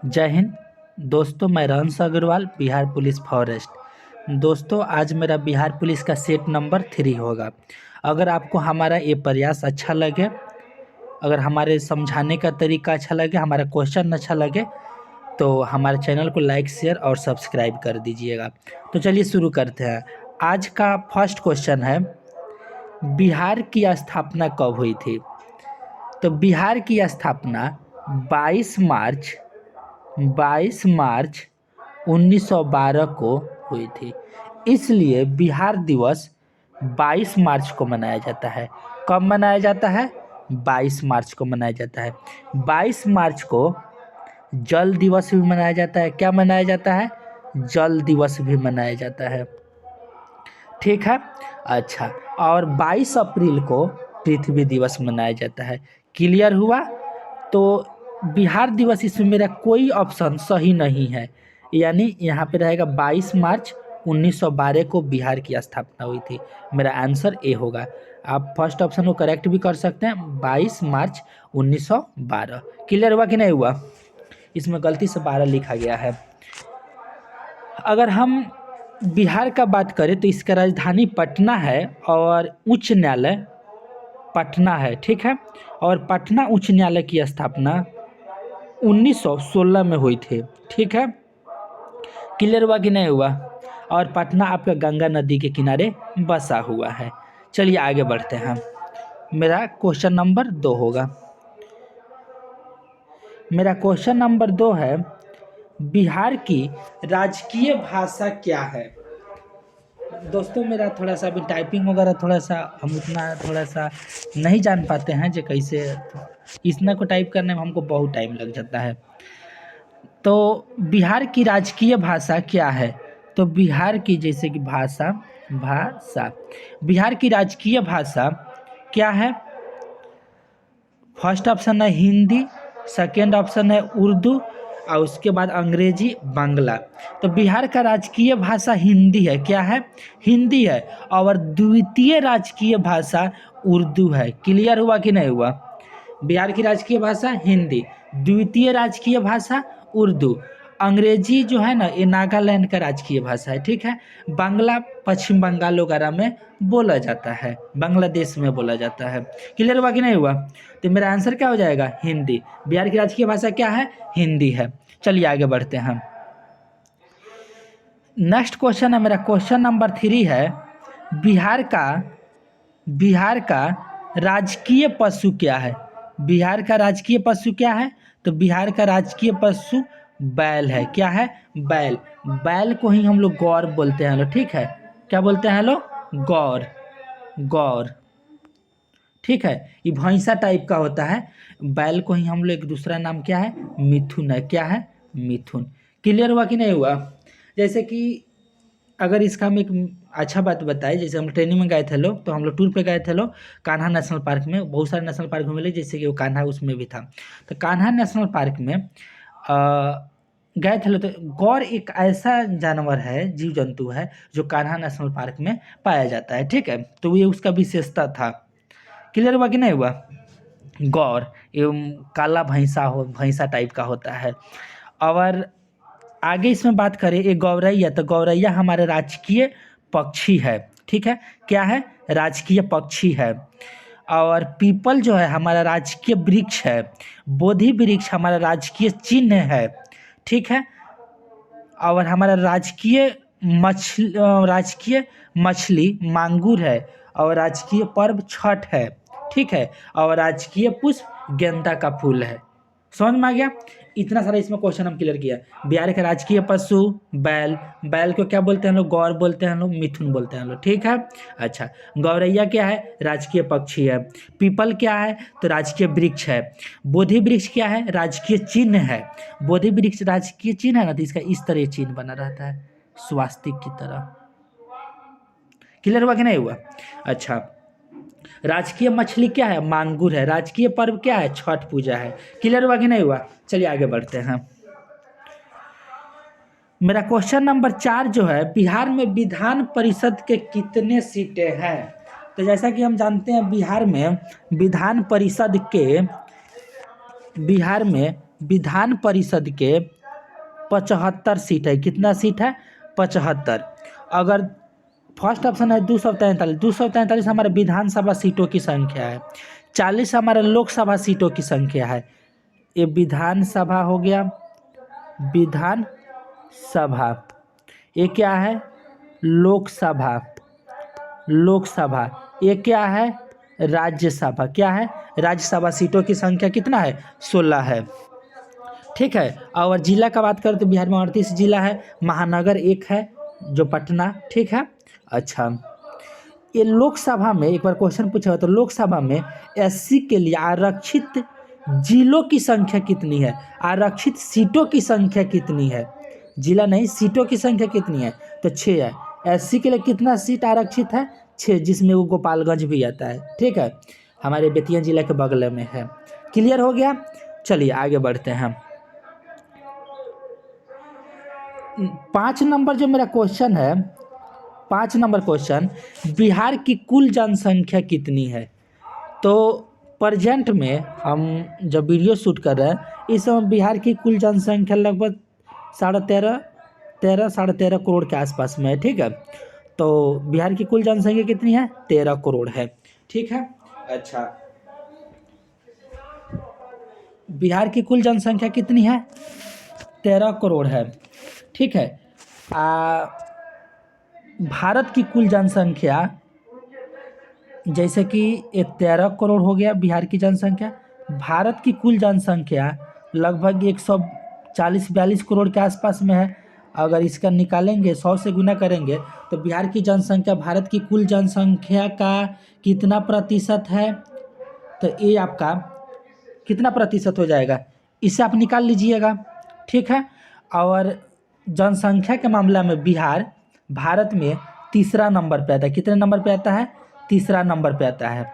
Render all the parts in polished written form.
जय हिंद दोस्तों, मैं रहंस अग्रवाल, बिहार पुलिस फॉरेस्ट। दोस्तों, आज मेरा बिहार पुलिस का सेट नंबर 3 होगा। अगर आपको हमारा ये प्रयास अच्छा लगे, अगर हमारे समझाने का तरीका अच्छा लगे, हमारा क्वेश्चन अच्छा लगे, तो हमारे चैनल को लाइक, शेयर और सब्सक्राइब कर दीजिएगा। तो चलिए शुरू करते हैं। आज का फर्स्ट क्वेश्चन है, बिहार की स्थापना कब हुई थी? तो बिहार की स्थापना 22 मार्च 1912 को हुई थी। इसलिए बिहार दिवस 22 मार्च को मनाया जाता है। कब मनाया जाता है? 22 मार्च को मनाया जाता है। 22 मार्च को जल दिवस भी मनाया जाता है। क्या मनाया जाता है? जल दिवस भी मनाया जाता है। ठीक है। अच्छा, और 22 अप्रैल को पृथ्वी दिवस मनाया जाता है। क्लियर हुआ? तो बिहार दिवस, इसमें मेरा कोई ऑप्शन सही नहीं है, यानी यहाँ पे रहेगा 22 मार्च 1912 को बिहार की स्थापना हुई थी। मेरा आंसर ए होगा। आप फर्स्ट ऑप्शन को करेक्ट भी कर सकते हैं, 22 मार्च 1912। क्लियर हुआ कि नहीं हुआ? इसमें गलती से 12 लिखा गया है। अगर हम बिहार का बात करें तो इसका राजधानी पटना है और उच्च न्यायालय पटना है। ठीक है। और पटना उच्च न्यायालय की स्थापना 1916 में हुई थी। ठीक है। क्लियर हुआ कि नहीं हुआ? और पटना आपका गंगा नदी के किनारे बसा हुआ है। चलिए आगे बढ़ते हैं। मेरा क्वेश्चन नंबर 2 होगा। मेरा क्वेश्चन नंबर 2 है, बिहार की राजकीय भाषा क्या है? दोस्तों, मेरा थोड़ा सा अभी टाइपिंग वगैरह हम उतना थोड़ा सा नहीं जान पाते हैं जो कैसे इतना को टाइप करने में हमको बहुत टाइम लग जाता है। तो बिहार की राजकीय भाषा क्या है? तो बिहार की, जैसे कि भाषा बिहार की राजकीय भाषा क्या है? फर्स्ट ऑप्शन है हिंदी, सेकेंड ऑप्शन है उर्दू, और उसके बाद अंग्रेजी, बांग्ला। तो बिहार का राजकीय भाषा हिंदी है। क्या है? हिंदी है। और द्वितीय राजकीय भाषा उर्दू है। क्लियर हुआ कि नहीं हुआ? बिहार की राजकीय भाषा हिंदी, द्वितीय राजकीय भाषा उर्दू, अंग्रेजी जो है ना, ये नागालैंड का राजकीय भाषा है। ठीक है। बांग्ला पश्चिम बंगाल वगैरह में बोला जाता है, बांग्लादेश में बोला जाता है। क्लियर हुआ कि नहीं हुआ? तो मेरा आंसर क्या हो जाएगा? हिंदी। बिहार की राजकीय भाषा क्या है? हिंदी है। चलिए आगे बढ़ते हैं। नेक्स्ट क्वेश्चन है मेरा, क्वेश्चन नंबर 3 है, बिहार का राजकीय पशु क्या है? बिहार का राजकीय पशु क्या है? तो बिहार का राजकीय पशु बैल है। क्या है? बैल। बैल को ही हम लोग गौर बोलते हैं लोग। ठीक है। क्या बोलते हैं लोग? गौर। गौर। ठीक है। ये भैंसा टाइप का होता है। बैल को ही हम लोग, एक दूसरा नाम क्या है? मिथुन है। क्या है? मिथुन। क्लियर हुआ कि नहीं हुआ? जैसे कि अगर इसका हम एक अच्छा बात बताए, जैसे हम ट्रेनिंग में गए थे लोग, तो हम लोग टूर पे गए थे लोग कान्हा नेशनल पार्क में। बहुत सारे नेशनल पार्क घूमे, जैसे कि वो कान्हा उसमें भी था। तो कान्हा नेशनल पार्क में गए थे लोग। तो गौर एक ऐसा जानवर है, जीव जंतु है, जो कान्हा नेशनल पार्क में पाया जाता है। ठीक है। तो ये उसका विशेषता था। क्लियर हुआ कि नहीं हुआ? गौर एवं काला भैंसा टाइप का होता है। और आगे इसमें बात करें, एक गौरैया, तो गौरैया हमारा राजकीय पक्षी है। ठीक है। क्या है? राजकीय पक्षी है। और पीपल जो है हमारा राजकीय वृक्ष है। बोधि वृक्ष हमारा राजकीय चिन्ह है। ठीक है। और हमारा राजकीय मछली मांगुर है। और राजकीय पर्व छठ है। ठीक है। और राजकीय पुष्प गेंदा का फूल है। समझ में आ गया? इतना सारा इसमें क्वेश्चन हम क्लियर किया। बिहार का राजकीय पशु बैल। बैल को क्या बोलते हैं लोग? गौर बोलते हैं लोग, मिथुन बोलते हैं लोग। ठीक है। अच्छा, गौरैया क्या है? राजकीय पक्षी है। पीपल क्या है? तो राजकीय वृक्ष है। बोधि वृक्ष क्या है? राजकीय चिन्ह है। बोधि वृक्ष राजकीय चिन्ह है ना, तो इसका इस तरह चिन्ह बना रहता है, स्वास्तिक की तरह। क्लियर हुआ कि नहीं हुआ? अच्छा, राजकीय मछली क्या है? मांगुर है। राजकीय पर्व क्या है? छठ पूजा है। क्लियर हुआ कि नहीं हुआ? चलिए आगे बढ़ते हैं। मेरा क्वेश्चन नंबर 4 जो है, बिहार में विधान परिषद के कितने सीटें हैं? तो जैसा कि हम जानते हैं, बिहार में विधान परिषद के बिहार में विधान परिषद के 75 सीट है। कितना सीट है? 75। अगर फर्स्ट ऑप्शन है 243, 243 हमारे विधानसभा सीटों की संख्या है, 40 हमारे लोकसभा सीटों की संख्या है। ये विधानसभा हो गया, विधानसभा। ये क्या है? लोकसभा, लोकसभा। ये क्या है? राज्यसभा। क्या है? राज्यसभा सीटों की संख्या कितना है? 16 है। ठीक है। और जिला का बात करें तो बिहार में 38 जिला है, महानगर एक है जो पटना। ठीक है। अच्छा, ये लोकसभा में एक बार क्वेश्चन पूछा हुआ तो लोकसभा में एससी के लिए आरक्षित जिलों की संख्या कितनी है? आरक्षित सीटों की संख्या कितनी है? जिला नहीं, सीटों की संख्या कितनी है? तो 6 है। एससी के लिए कितना सीट आरक्षित है? 6, जिसमें वो गोपालगंज भी आता है। ठीक है, हमारे बेतिया जिला के बगल में है। क्लियर हो गया? चलिए आगे बढ़ते हैं। 5 नंबर जो मेरा क्वेश्चन है, 5 नंबर क्वेश्चन, बिहार की कुल जनसंख्या कितनी है? तो प्रेजेंट में हम जब वीडियो शूट कर रहे हैं इस समय बिहार की कुल जनसंख्या लगभग 13.5 करोड़ के आसपास में है। ठीक है, तो बिहार की कुल जनसंख्या कितनी है? 13 करोड़ है। ठीक है। अच्छा, बिहार की कुल जनसंख्या कितनी है? 13 करोड़ है। ठीक है। भारत की कुल जनसंख्या, जैसे कि ये 13 करोड़ हो गया बिहार की जनसंख्या। भारत की कुल जनसंख्या लगभग 140-42 करोड़ के आसपास में है। अगर इसका निकालेंगे, 100 से गुना करेंगे तो बिहार की जनसंख्या भारत की कुल जनसंख्या का कितना प्रतिशत है? तो ये आपका कितना प्रतिशत हो जाएगा, इसे आप निकाल लीजिएगा। ठीक है। और जनसंख्या के मामला में बिहार भारत में तीसरा नंबर पे आता है। कितने नंबर पे आता है? तीसरा नंबर पे आता है।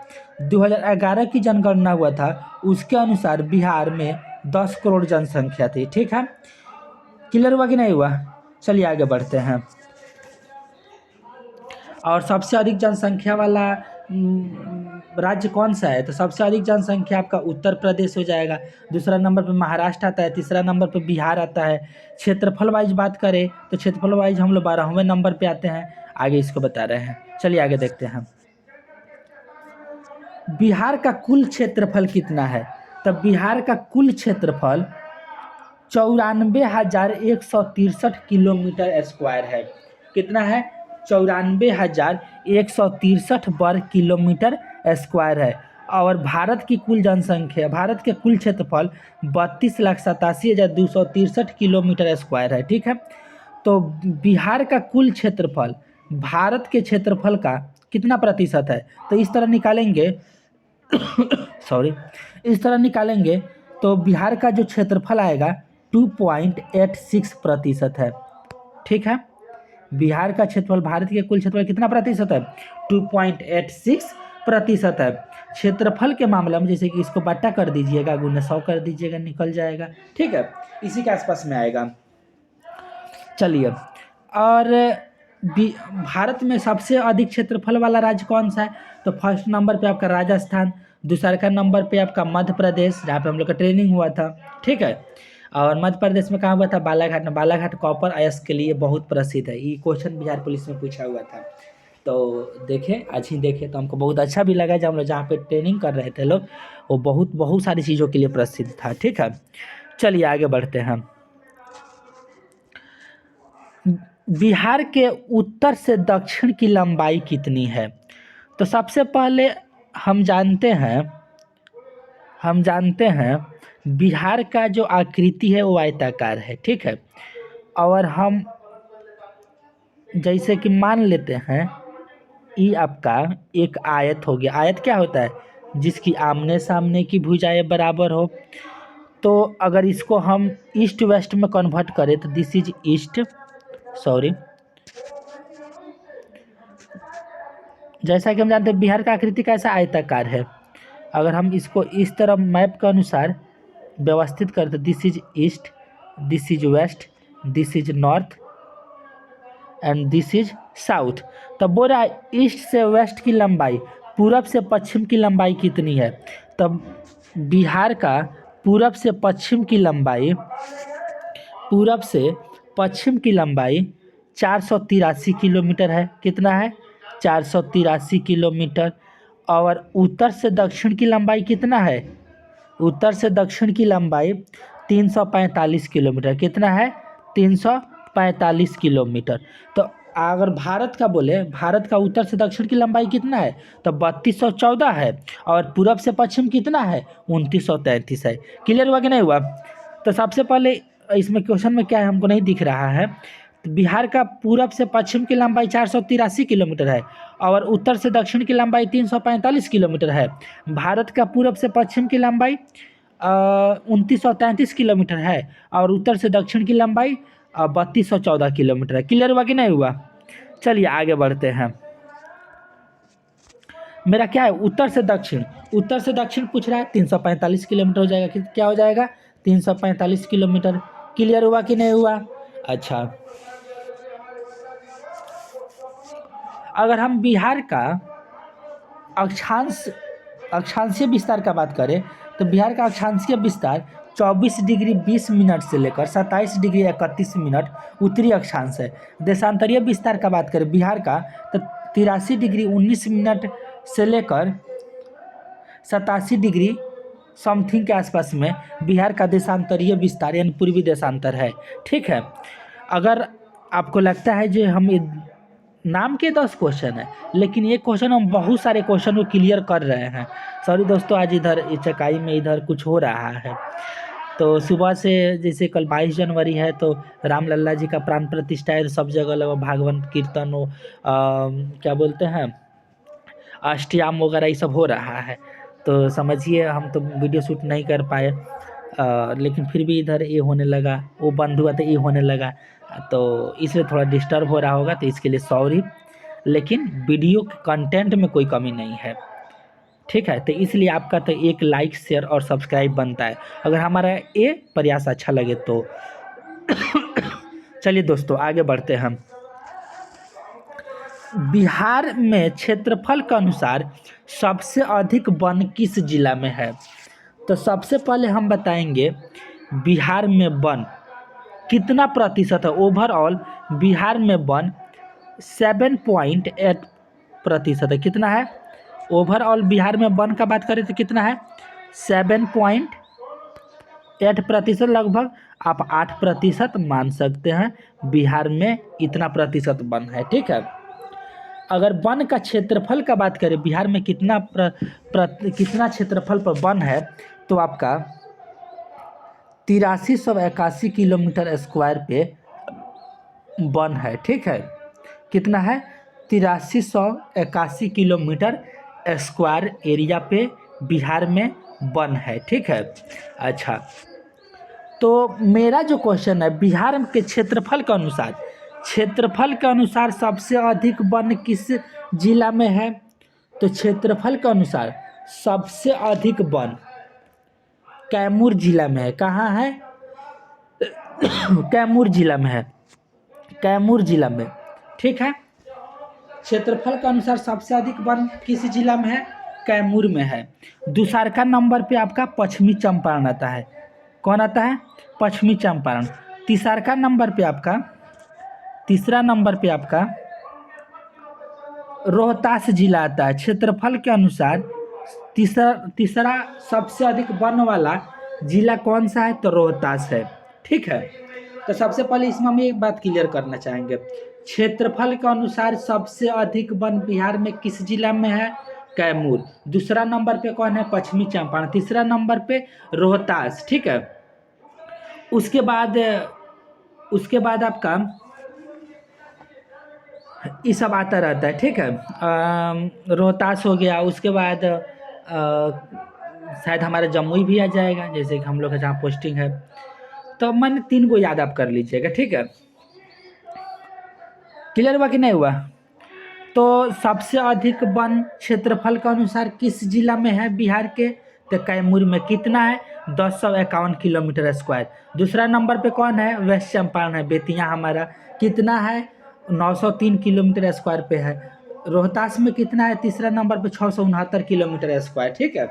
2011 की जनगणना हुआ था, उसके अनुसार बिहार में 10 करोड़ जनसंख्या थी। ठीक है। क्लियर हुआ कि नहीं हुआ? चलिए आगे बढ़ते हैं। और सबसे अधिक जनसंख्या वाला राज्य कौन सा है? तो सबसे अधिक जनसंख्या आपका उत्तर प्रदेश हो जाएगा। दूसरा नंबर पे महाराष्ट्र आता है। तीसरा नंबर पे बिहार आता है। क्षेत्रफल वाइज बात करें तो क्षेत्रफल वाइज हम लोग 12वें नंबर पे आते हैं। आगे इसको बता रहे हैं, चलिए आगे देखते हैं। बिहार का कुल क्षेत्रफल कितना है? तब बिहार का कुल क्षेत्रफल 94,163 किलोमीटर स्क्वायर है। कितना है? 94,163 वर्ग किलोमीटर स्क्वायर है। और भारत की कुल जनसंख्या, भारत के कुल क्षेत्रफल 32,87,263 किलोमीटर स्क्वायर है। ठीक है। तो बिहार का कुल क्षेत्रफल भारत के क्षेत्रफल का कितना प्रतिशत है? तो इस तरह निकालेंगे सॉरी, इस तरह निकालेंगे तो बिहार का जो क्षेत्रफल आएगा 2.86% है। ठीक है। बिहार का क्षेत्रफल भारत के कुल क्षेत्रफल कितना प्रतिशत है? 2.86% है। क्षेत्रफल के मामले में जैसे कि इसको बट्टा कर दीजिएगा, गुना 100 कर दीजिएगा, निकल जाएगा। ठीक है, इसी के आसपास में आएगा। चलिए, और भारत में सबसे अधिक क्षेत्रफल वाला राज्य कौन सा है? तो फर्स्ट नंबर पे आपका राजस्थान, दूसरा का नंबर पे आपका मध्य प्रदेश जहाँ पे हम लोग का ट्रेनिंग हुआ था। ठीक है। और मध्य प्रदेश में कहाँ हुआ था? बालाघाट में। बालाघाट कॉपर अयस्क के लिए बहुत प्रसिद्ध है। ये क्वेश्चन बिहार पुलिस में पूछा हुआ था, तो देखें, आज ही देखें तो हमको बहुत अच्छा भी लगा। जब हम लोग जहाँ पे ट्रेनिंग कर रहे थे लोग, वो बहुत बहुत सारी चीज़ों के लिए प्रसिद्ध था। ठीक है। चलिए आगे बढ़ते हैं। बिहार के उत्तर से दक्षिण की लंबाई कितनी है? तो सबसे पहले हम जानते हैं बिहार का जो आकृति है वो आयताकार है। ठीक है। और हम जैसे कि मान लेते हैं ये आपका एक आयत हो गया। आयत क्या होता है? जिसकी आमने सामने की भुजाएं बराबर हो। तो अगर इसको हम ईस्ट वेस्ट में कन्वर्ट करें तो दिस इज ईस्ट, सॉरी, जैसा कि हम जानते हैं बिहार का आकृति कैसा आयताकार है। अगर हम इसको इस तरह मैप के अनुसार व्यवस्थित करें तो this is east, this is west, this is north and this is south. तब बोल रहा है ईस्ट से वेस्ट की लंबाई, पूरब से पश्चिम की लंबाई कितनी है? तब बिहार का पूरब से पश्चिम की लंबाई, पूरब से पश्चिम की लंबाई 483 किलोमीटर है। कितना है? 483 किलोमीटर। और उत्तर से दक्षिण की लंबाई कितना है? उत्तर से दक्षिण की लंबाई 345 किलोमीटर। कितना है? 345 किलोमीटर। तो अगर भारत का बोले, भारत का उत्तर से दक्षिण की लंबाई कितना है? तो 3214 है। और पूरब से पश्चिम कितना है? 2933 है। क्लियर हुआ कि नहीं हुआ? तो सबसे पहले इसमें क्वेश्चन में क्या है हमको नहीं दिख रहा है। तो बिहार का पूरब से पश्चिम की लंबाई 483 किलोमीटर है और उत्तर से दक्षिण की लंबाई 345 किलोमीटर है। भारत का पूरब से पश्चिम की लंबाई 2933 किलोमीटर है और उत्तर से दक्षिण की लंबाई 3214 किलोमीटर है। क्लियर हुआ कि नहीं हुआ? चलिए आगे बढ़ते हैं। मेरा क्या है? उत्तर से दक्षिण, उत्तर से दक्षिण पूछ रहा है, 345 किलोमीटर हो जाएगा। क्या हो जाएगा? 345 किलोमीटर। क्लियर हुआ कि नहीं हुआ? अच्छा, अगर हम बिहार का अक्षांशीय विस्तार का बात करें तो बिहार का अक्षांशीय विस्तार 24 डिग्री 20 मिनट से लेकर 27 डिग्री 31 मिनट उत्तरी अक्षांश है। देशांतरीय विस्तार का बात करें बिहार का तो 83 डिग्री 19 मिनट से लेकर 87 डिग्री समथिंग के आसपास में बिहार का देशांतरीय विस्तार यानी पूर्वी देशांतर है। ठीक है, अगर आपको लगता है जो हम नाम के 10 क्वेश्चन है लेकिन ये क्वेश्चन हम बहुत सारे क्वेश्चन को क्लियर कर रहे हैं। सॉरी दोस्तों, आज इधर चकाई में इधर कुछ हो रहा है। तो सुबह से जैसे कल 22 जनवरी है तो रामलल्ला जी का प्राण प्रतिष्ठा है, सब जगह लगा भागवत कीर्तन हो, क्या बोलते हैं, अष्टयाम वगैरह ये सब हो रहा है। तो समझिए हम तो वीडियो शूट नहीं कर पाए, लेकिन फिर भी इधर ये होने लगा, वो बंद हुआ तो ये होने लगा, तो इसलिए थोड़ा डिस्टर्ब हो रहा होगा, तो इसके लिए सॉरी। लेकिन वीडियो के कंटेंट में कोई कमी नहीं है। ठीक है, तो इसलिए आपका तो एक लाइक शेयर और सब्सक्राइब बनता है अगर हमारा ये प्रयास अच्छा लगे तो। चलिए दोस्तों आगे बढ़ते हैं। बिहार में क्षेत्रफल के अनुसार सबसे अधिक वन किस जिला में है? तो सबसे पहले हम बताएंगे बिहार में वन कितना प्रतिशत है। ओवरऑल बिहार में वन 7.8% है। कितना है? ओवरऑल बिहार में वन का बात करें तो कितना है? 7.8% लगभग। आप 8% मान सकते हैं बिहार में इतना प्रतिशत वन है। ठीक है, अगर वन का क्षेत्रफल का बात करें बिहार में कितना कितना क्षेत्रफल पर वन है तो आपका 8381 किलोमीटर स्क्वायर पे वन है। ठीक है, कितना है? 8381 किलोमीटर स्क्वायर एरिया पे बिहार में वन है। ठीक है, अच्छा, तो मेरा जो क्वेश्चन है बिहार के क्षेत्रफल के अनुसार, क्षेत्रफल के अनुसार सबसे अधिक वन किस जिला में है? तो क्षेत्रफल के अनुसार सबसे अधिक वन कैमूर जिला में है। कहाँ है? कैमूर जिला में है, कैमूर जिला में। ठीक है, क्षेत्रफल के अनुसार सबसे अधिक वन किस जिला में है? कैमूर में है। दूसरा नंबर पे आपका पश्चिमी चंपारण आता है। कौन आता है? पश्चिमी चंपारण। तीसरा नंबर पे आपका, तीसरा नंबर पे आपका रोहतास जिला आता है। क्षेत्रफल के अनुसार तीसरा सबसे अधिक वन वाला जिला कौन सा है? तो रोहतास है। ठीक है, तो सबसे पहले इसमें हम एक बात क्लियर करना चाहेंगे, क्षेत्रफल के अनुसार सबसे अधिक वन बिहार में किस जिला में है? कैमूर। दूसरा नंबर पे कौन है? पश्चिमी चंपारण। तीसरा नंबर पे रोहतास। ठीक है, उसके बाद आपका ये सब आता रहता है। ठीक है, रोहतास हो गया, उसके बाद शायद हमारा जमुई भी आ जाएगा, जैसे कि हम लोग का जहाँ पोस्टिंग है। तो मैंने 3 को याद आप कर लीजिएगा। ठीक है, क्लियर हुआ कि नहीं हुआ? तो सबसे अधिक वन क्षेत्रफल के अनुसार किस जिला में है बिहार के? तो कैमूर में। कितना है? 1051 किलोमीटर स्क्वायर। दूसरा नंबर पे कौन है? वेस्ट चंपारण है, बेतिया हमारा। कितना है? 903 किलोमीटर स्क्वायर पे है। रोहतास में कितना है? तीसरा नंबर पे 669 किलोमीटर स्क्वायर। ठीक है,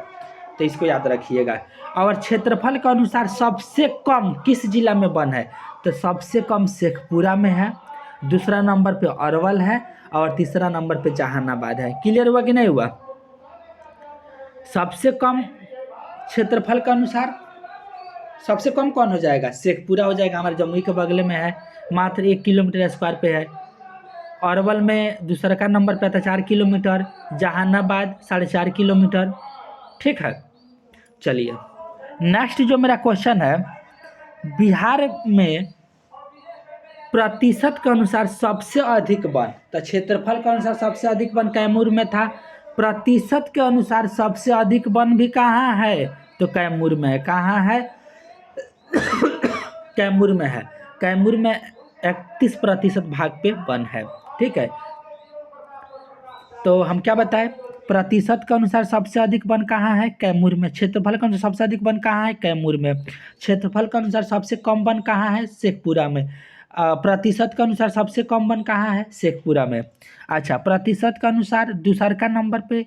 तो इसको याद रखिएगा। और क्षेत्रफल के अनुसार सबसे कम किस जिला में वन है, तो सबसे कम शेखपुरा में है, दूसरा नंबर पे अरवल है और तीसरा नंबर पे जहानाबाद है। क्लियर हुआ कि नहीं हुआ? सबसे कम क्षेत्रफल के अनुसार सबसे कम कौन हो जाएगा? शेखपुरा हो जाएगा, हमारे जमुई के बगल में है, मात्र 1 किलोमीटर स्क्वायर पे है। अरवल में दूसरा का नंबर पे आता है 4 किलोमीटर, जहानाबाद 4.5 किलोमीटर। ठीक है, चलिए नेक्स्ट जो मेरा क्वेश्चन है, बिहार में प्रतिशत के अनुसार सबसे अधिक वन, तो क्षेत्रफल के अनुसार सबसे अधिक वन कैमूर में था, प्रतिशत के अनुसार सबसे अधिक वन भी कहाँ है, तो कैमूर में है। कहाँ है? कैमूर में है। कैमूर में 31% भाग पे वन है। ठीक है, तो हम क्या बताएं, प्रतिशत के अनुसार सबसे अधिक वन कहाँ है? कैमूर में। क्षेत्रफल के अनुसार सबसे अधिक वन कहाँ है? कैमूर में। क्षेत्रफल के अनुसार सबसे कम वन कहाँ है? शेखपुरा में। प्रतिशत के अनुसार सबसे कम वन कहाँ है? शेखपुरा में। अच्छा, प्रतिशत के अनुसार दूसरका नंबर पे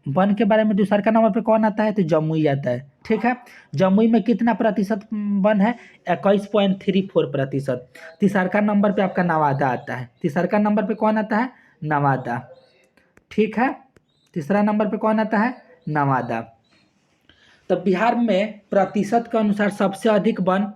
वन के बारे में दूसरका नंबर पे कौन आता है? तो जमुई आता है। ठीक है, जमुई में कितना प्रतिशत वन है? 21.34%। तीसरका नंबर पे आपका नवादा आता है। तीसरका नंबर पे कौन आता है? नवादा। ठीक है, तीसरा नंबर पे कौन आता है? नवादा। तो बिहार में प्रतिशत के अनुसार सबसे अधिक वन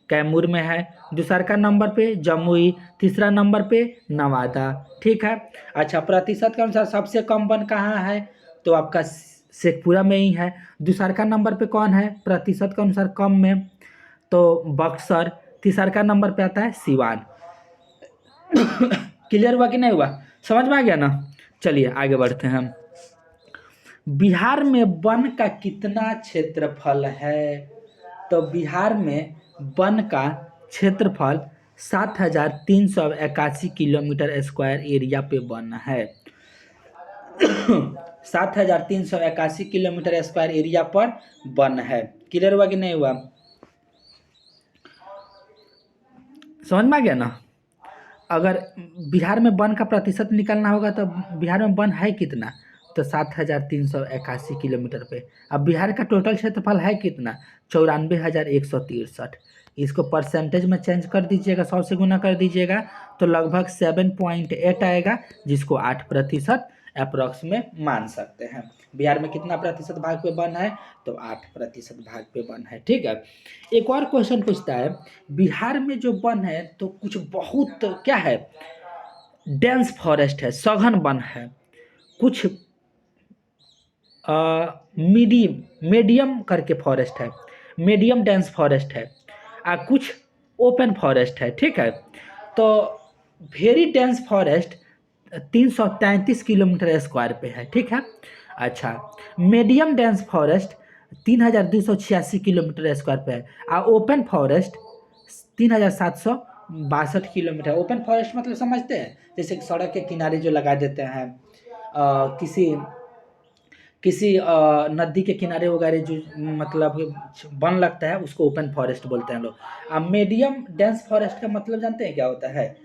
कैमूर में है, दूसरा नंबर पे जमुई, तीसरा नंबर पे नवादा। ठीक है, अच्छा, प्रतिशत के अनुसार सबसे कम वन कहाँ है? तो आपका शेखपुरा में ही है। दूसरा नंबर पे कौन है प्रतिशत के अनुसार कम में? तो बक्सर। तीसरा नंबर पे आता है सिवान। क्लियर हुआ कि नहीं हुआ? समझ में आ गया ना? चलिए आगे बढ़ते हैं हम। बिहार में वन का कितना क्षेत्रफल है? तो बिहार में वन का क्षेत्रफल 7,381 किलोमीटर स्क्वायर एरिया पे वन है। 7,381 किलोमीटर स्क्वायर एरिया पर वन है। क्लियर हुआ कि नहीं हुआ? समझ में आ गया ना? अगर बिहार में वन का प्रतिशत निकालना होगा तो बिहार में वन है कितना? तो 7,381 किलोमीटर पे। अब बिहार का टोटल क्षेत्रफल है कितना? 94,163। इसको परसेंटेज में चेंज कर दीजिएगा, 100 से गुना कर दीजिएगा तो लगभग 7.8 आएगा, जिसको 8% अप्रॉक्स में मान सकते हैं। बिहार में कितना प्रतिशत भाग पे वन है? तो 8% भाग पे वन है। ठीक है, एक और क्वेश्चन पूछता है, बिहार में जो वन है तो कुछ बहुत क्या है, डेंस फॉरेस्ट है, सघन वन है, कुछ मीडियम करके फॉरेस्ट है, मीडियम डेंस फॉरेस्ट है, कुछ ओपन फॉरेस्ट है। ठीक है, तो very dense forest 333 kilometre square पे है। ठीक है, अच्छा, medium dense forest 3,286 kilometre square पे है, और open forest 3,762 kilometre. Open forest मतलब समझते हैं, जैसे सड़क के किनारे जो लगा देते हैं, किसी नदी के किनारे वगैरह जो मतलब वन लगता है उसको ओपन फॉरेस्ट बोलते हैं लोग। अब मीडियम डेंस फॉरेस्ट का मतलब जानते हैं क्या होता है?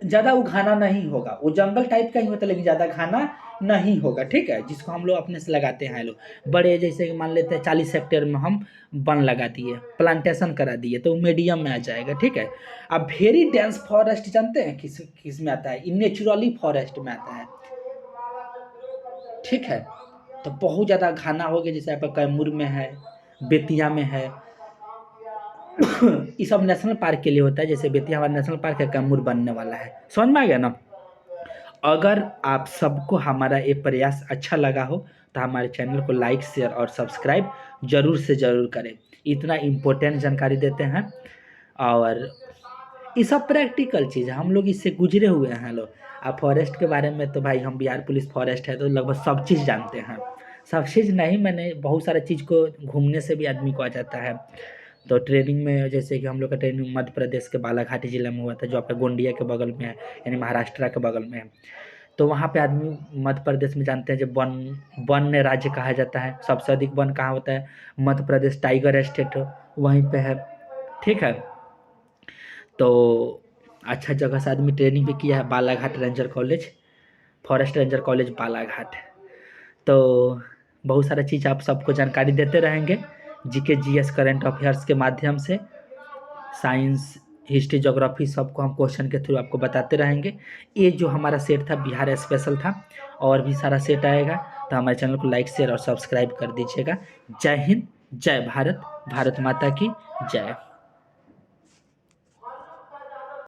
ज़्यादा वो घना नहीं होगा, वो जंगल टाइप का ही होता है लेकिन ज़्यादा घना नहीं होगा। ठीक है, जिसको हम लोग अपने से लगाते हैं लोग बड़े, जैसे मान लेते हैं 40 हेक्टेयर में हम वन लगा दिए, प्लांटेशन करा दिए, तो मीडियम में आ जाएगा। ठीक है, अब वेरी डेंस फॉरेस्ट जानते हैं किस में आता है? नेचुरली फॉरेस्ट में आता है। ठीक है, तो बहुत ज़्यादा घना हो गया, जैसे आपका कैमूर में है, बेतिया में है। ये सब नेशनल पार्क के लिए होता है, जैसे बेतिया हमारा नेशनल पार्क है, कैमूर बनने वाला है। समझ में आ गया ना? अगर आप सबको हमारा ये प्रयास अच्छा लगा हो तो हमारे चैनल को लाइक, शेयर और सब्सक्राइब ज़रूर से ज़रूर करें। इतना इम्पोर्टेंट जानकारी देते हैं और ये सब प्रैक्टिकल चीज़ है, हम लोग इससे गुजरे हुए हैं लोग। अब फॉरेस्ट के बारे में तो भाई हम बिहार पुलिस फॉरेस्ट है तो लगभग सब चीज़ जानते हैं। सब चीज़ नहीं, मैंने बहुत सारा चीज़ को घूमने से भी आदमी को आ जाता है। तो ट्रेनिंग में जैसे कि हम लोग का ट्रेनिंग मध्य प्रदेश के बालाघाट जिले में हुआ था, जो आपका गोंडिया के बगल में है, यानी महाराष्ट्र के बगल में है। तो वहाँ पे आदमी मध्य प्रदेश में जानते हैं जब वन राज्य कहा जाता है, सबसे अधिक वन कहाँ होता है? मध्य प्रदेश, टाइगर स्टेट वहीं पे है। ठीक है, तो अच्छा जगह से आदमी ट्रेनिंग भी किया है, Balaghat ranger college, forest ranger college Balaghat. तो बहुत सारा चीज़ आप सबको जानकारी देते रहेंगे, जीके जीएस करंट अफेयर्स के माध्यम से, साइंस हिस्ट्री ज्योग्राफी सबको हम क्वेश्चन के थ्रू आपको बताते रहेंगे। ये जो हमारा सेट था बिहार स्पेशल था, और भी सारा सेट आएगा, तो हमारे चैनल को लाइक शेयर और सब्सक्राइब कर दीजिएगा। जय हिंद, जय भारत, भारत माता की जय।